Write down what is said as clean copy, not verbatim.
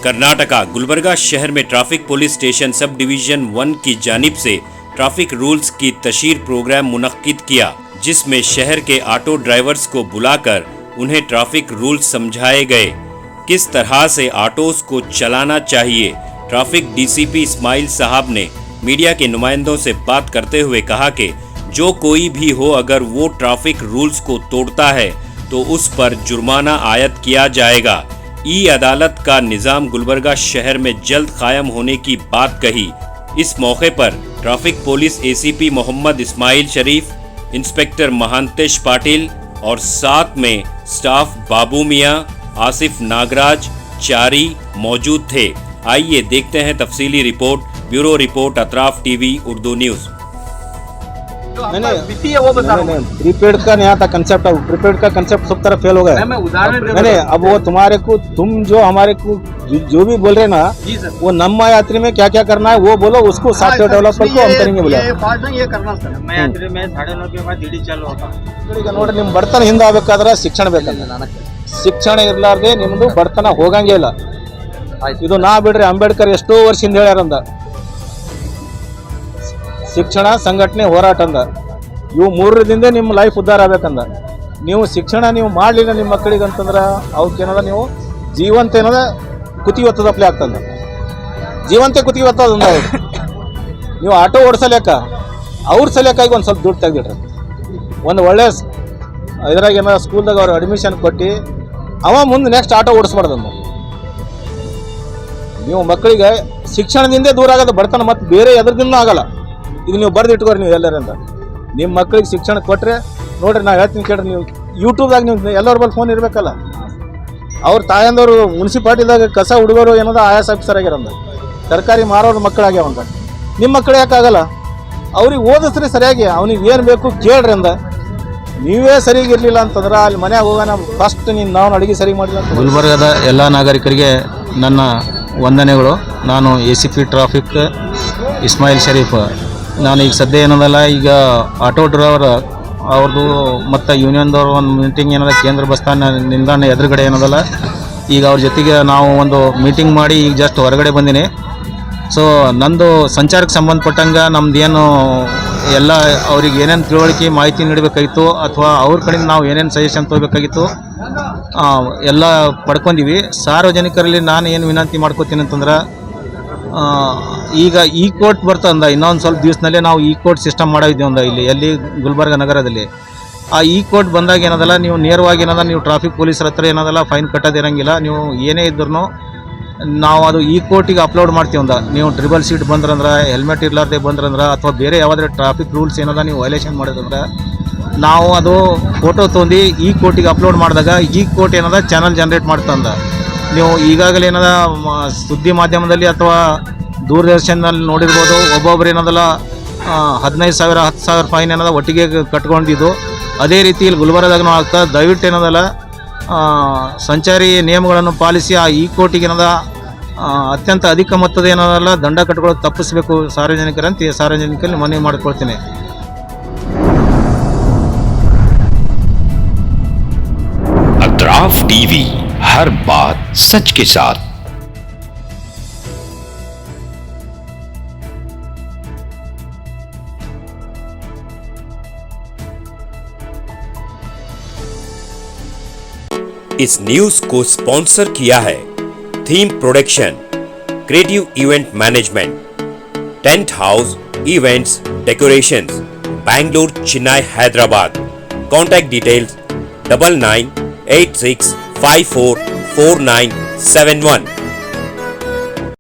कर्नाटका गुलबर्गा शहर में traffic police station sub division 1 की जानिब से ट्रैफिक रूल्स की तशहीर प्रोग्राम मुनक्किद किया, जिसमें शहर के ऑटो ड्राइवर्स को बुलाकर उन्हें ट्रैफिक रूल्स समझाए गए। किस तरह से ऑटोस को चलाना चाहिए। ट्रैफिक डीसीपी इस्माइल साहब ने मीडिया के नुमाइंदों से बात करते हुए कहा कि जो कोई भी हो, अगर वो ट्रैफिक रूल्स को तोड़ता है तो उस पर जुर्माना आयद किया जाएगा। ई अदालत का निज़ाम गुलबर्गा शहर में जल्द कायम होने की बात कही। इस मौके पर traffic police ACP Mohammed Ismail Sharif, inspector Mahantesh Patil और साथ में स्टाफ बाबू मियां, आसिफ नागराज, चारी मौजूद थे। आइए देखते हैं तफसीली report. Bureau report Atraf TV Urdu news. नहीं, प्रीपेड का नहीं आता कंसेप्ट। अब प्रीपेड का कंसेप्ट सब तरफ फेल हो गया। मैं उदाहरण नहीं, अब वो तुम्हारे को तुम जो हमारे को जो भी बोल रहे ना, वो नम्मा यात्री में क्या क्या करना है वो बोलो, उसको सॉफ्टवेयर डेवलपर को हम करेंगे बोला। ये करना सर नम्मा यात्री में 9:30 के बाद ಡಿಡಿ ಚಾಲು होता। ಈಗ ನೋಡಿ, ನಿಮ್ ಬಡತನ ಹಿಂದೆ ಆಗಬೇಕಾದ್ರೆ ಶಿಕ್ಷಣ ಬೇಕಂತ। ಶಿಕ್ಷಣ ಇರ್ಲಾರ್ದೆ ನಿಮ್ದು ಬಡತನ ಹೋಗಂಗೇ ಇಲ್ಲ। ಇದು ನಾ ಬಿಡ್ರಿ, ಅಂಬೇಡ್ಕರ್ ಎಷ್ಟೋ ವರ್ಷದಿಂದ ಹೇಳ್ಯಾರಂದ, ಶಿಕ್ಷಣ ಸಂಘಟನೆ ಹೋರಾಟ ಅಂದ। ಇವು ಮೂರರಿಂದ ನಿಮ್ಮ ಲೈಫ್ ಉದ್ಧಾರ ಆಗ್ಬೇಕಂದ। ನೀವು ಶಿಕ್ಷಣ ನೀವು ಮಾಡಲಿಲ್ಲ ನಿಮ್ಮ ಮಕ್ಕಳಿಗೆ ಅಂತಂದ್ರೆ ಅವಕ್ಕೇನದ ನೀವು ಜೀವಂತ ಏನದ ಕುತ್ತಿಗೆ ಒತ್ತದಪ್ಲೆ ಆಗ್ತದ। ಜೀವಂತ ಕುತ್ತಿಗೆ ಒತ್ತದ ನೀವು ಆಟೋ ಓಡಿಸಲೇಕ ಅವ್ರ ಸಲೇಕಾಗಿ ಒಂದು ಸ್ವಲ್ಪ ದುಡ್ಡು ತೆಗೆದಿಡ್ರಿ। ಒಂದು ಒಳ್ಳೆ ಇದ್ರಾಗ ಏನಾರ ಸ್ಕೂಲ್ದಾಗ ಅವ್ರು ಅಡ್ಮಿಷನ್ ಕೊಟ್ಟು ಅವ ಮುಂದೆ ನೆಕ್ಸ್ಟ್ ಆಟೋ ಓಡಿಸ್ಬಾರ್ದಂದು। ನೀವು ಮಕ್ಕಳಿಗೆ ಶಿಕ್ಷಣದಿಂದ ದೂರ ಆಗೋದು ಬಡತನ, ಮತ್ತು ಬೇರೆ ಎದ್ರದಿಂದ ಆಗಲ್ಲ। ಇದು ನೀವು ಬರೆದು ಇಟ್ಕೋರಿ ನೀವು ಎಲ್ಲರಿಂದ। ನಿಮ್ಮ ಮಕ್ಕಳಿಗೆ ಶಿಕ್ಷಣ ಕೊಟ್ಟರೆ ನೋಡ್ರಿ, ನಾ ಹೇಳ್ತೀನಿ ಕೇಳ್ರಿ, ನೀವು ಯೂಟ್ಯೂಬ್ದಾಗ ನೀವು ಎಲ್ಲರ ಬಳಿ ಫೋನ್ ಇರಬೇಕಲ್ಲ। ಅವ್ರ ತಾಯಂದವರು ಮುನ್ಸಿಪಾಲ್ಟಿದಾಗ ಕಸ ಹುಡುಗರು ಏನದ IAS ಆಫೀಸರ್ ಆಗ್ಯಾರಂದ, ತರಕಾರಿ ಮಾರೋರು ಮಕ್ಕಳಾಗ್ಯಾವಂದ। ನಿಮ್ಮ ಮಕ್ಕಳು ಯಾಕಾಗಲ್ಲ? ಅವ್ರಿಗೆ ಓದಿಸ್ರಿ ಸರಿಯಾಗಿ, ಅವ್ನಿಗೆ ಏನು ಬೇಕು ಕೇಳ್ರಿ ಅಂದ। ನೀವೇ ಸರಿಗಿರಲಿಲ್ಲ ಅಂತಂದ್ರೆ ಅಲ್ಲಿ ಮನೆಯಾಗ ಹೋಗೋಣ, ಫಸ್ಟ್ ನಾವು ಅಡುಗೆ ಸರಿ ಮಾಡಿಲ್ಲ ಅಂತ। ಗುಲ್ಬರ್ಗದ ಎಲ್ಲ ನಾಗರಿಕರಿಗೆ ನನ್ನ ವಂದನೆಗಳು। ನಾನು ACP ಟ್ರಾಫಿಕ್ ಇಸ್ಮಾಯಿಲ್ ಶರೀಫ್। ನಾನು ಈಗ ಸದ್ಯ ಏನದಲ್ಲ, ಈಗ ಆಟೋ ಡ್ರೈವರ್ ಅವ್ರದ್ದು ಮತ್ತು ಯೂನಿಯನ್ದವ್ರು ಒಂದು ಮೀಟಿಂಗ್ ಏನದ ಕೇಂದ್ರ ಬಸ್ ನಿಲ್ದಾಣ ಎದುರುಗಡೆ ಏನದಲ್ಲ, ಈಗ ಅವ್ರ ಜೊತೆಗೆ ನಾವು ಒಂದು ಮೀಟಿಂಗ್ ಮಾಡಿ ಈಗ ಜಸ್ಟ್ ಹೊರಗಡೆ ಬಂದೀನಿ। ಸೊ ನಂದು ಸಂಚಾರಕ್ಕೆ ಸಂಬಂಧಪಟ್ಟಂಗೆ ನಮ್ದು ಏನು ಎಲ್ಲ ಅವ್ರಿಗೆ ಏನೇನು ತಿಳುವಳಿಕೆ ಮಾಹಿತಿ ನೀಡಬೇಕಾಗಿತ್ತು ಅಥವಾ ಅವ್ರ ಕಡೆಯಿಂದ ನಾವು ಏನೇನು ಸಜೆಷನ್ ತೊಗೋಬೇಕಾಗಿತ್ತು ಎಲ್ಲ ಪಡ್ಕೊಂಡಿವಿ। ಸಾರ್ವಜನಿಕರಲ್ಲಿ ನಾನು ಏನು ವಿನಂತಿ ಮಾಡ್ಕೋತೀನಿ ಅಂತಂದ್ರೆ, ಈಗ ಈ ಕೋರ್ಟ್ ಬರ್ತಂದ ಇನ್ನೊಂದು ಸ್ವಲ್ಪ ದಿವಸದಲ್ಲೇ ನಾವು ಈ ಕೋರ್ಟ್ ಸಿಸ್ಟಮ್ ಮಾಡಿದ್ದೀವಿ ಅಂದ ಇಲ್ಲಿ ಎಲ್ಲಿ ಗುಲ್ಬರ್ಗ ನಗರದಲ್ಲಿ। ಆ ಈ ಕೋರ್ಟ್ ಬಂದಾಗ ಏನದಲ್ಲ, ನೀವು ನೇರವಾಗಿ ಏನದ ನೀವು ಟ್ರಾಫಿಕ್ ಪೊಲೀಸರ ಹತ್ರ ಏನದಲ್ಲ ಫೈನ್ ಕಟ್ಟೋದಿರಂಗಿಲ್ಲ। ನೀವು ಏನೇ ಇದ್ರೂ ನಾವು ಅದು ಈ ಕೋರ್ಟಿಗೆ ಅಪ್ಲೋಡ್ ಮಾಡ್ತೀವಿ ಅಂದ। ನೀವು ಟ್ರಿಬಲ್ ಸೀಟ್ ಬಂದ್ರಂದ್ರೆ, ಹೆಲ್ಮೆಟ್ ಇರ್ಲಾರ್ದೆ ಬಂದ್ರಂದ್ರೆ, ಅಥವಾ ಬೇರೆ ಯಾವುದೇ ಟ್ರಾಫಿಕ್ ರೂಲ್ಸ್ ಏನದ ನೀವು ವೈಲೇಷನ್ ಮಾಡಿದಂದ್ರೆ ನಾವು ಅದು ಫೋಟೋ ತೊಗೊಂಡು ಈ ಕೋರ್ಟಿಗೆ ಅಪ್ಲೋಡ್ ಮಾಡಿದಾಗ ಈ ಕೋರ್ಟ್ ಏನದ ಚಾನಲ್ ಜನ್ರೇಟ್ ಮಾಡ್ತಂದ। ನೀವು ಈಗಾಗಲೇ ಏನದ ಸುದ್ದಿ ಮಾಧ್ಯಮದಲ್ಲಿ ಅಥವಾ ದೂರದರ್ಶನದಲ್ಲಿ ನೋಡಿರ್ಬೋದು, ಒಬ್ಬೊಬ್ರು ಏನದಲ್ಲ 15,000 10,000 ಫೈನ್ ಏನದ ಒಟ್ಟಿಗೆ ಕಟ್ಕೊಂಡಿದ್ದು। ಅದೇ ರೀತಿ ಇಲ್ಲಿ ಗುಲ್ಬರ್ಗದಾಗೂ ಆಗ್ತಾ, ದಯವಿಟ್ಟು ಏನದಲ್ಲ ಸಂಚಾರಿ ನಿಯಮಗಳನ್ನು ಪಾಲಿಸಿ ಆ ಈ ಕೋರ್ಟಿಗೆ ಏನದ ಅತ್ಯಂತ ಅಧಿಕ ಮೊತ್ತದ ಏನದಲ್ಲ ದಂಡ ಕಟ್ಕೊಳ್ಳೋದು ತಪ್ಪಿಸಬೇಕು ಸಾರ್ವಜನಿಕರಂತೆ ಸಾರ್ವಜನಿಕರಲ್ಲಿ ಮನವಿ ಮಾಡಿಕೊಳ್ತೀನಿ। अतराफ टीवी, हर बात सच के साथ। इस न्यूज को स्पॉन्सर किया है theme production, creative event management, tent house events decorations, Bangalore, Chennai, Hyderabad. Contact details 9986544971।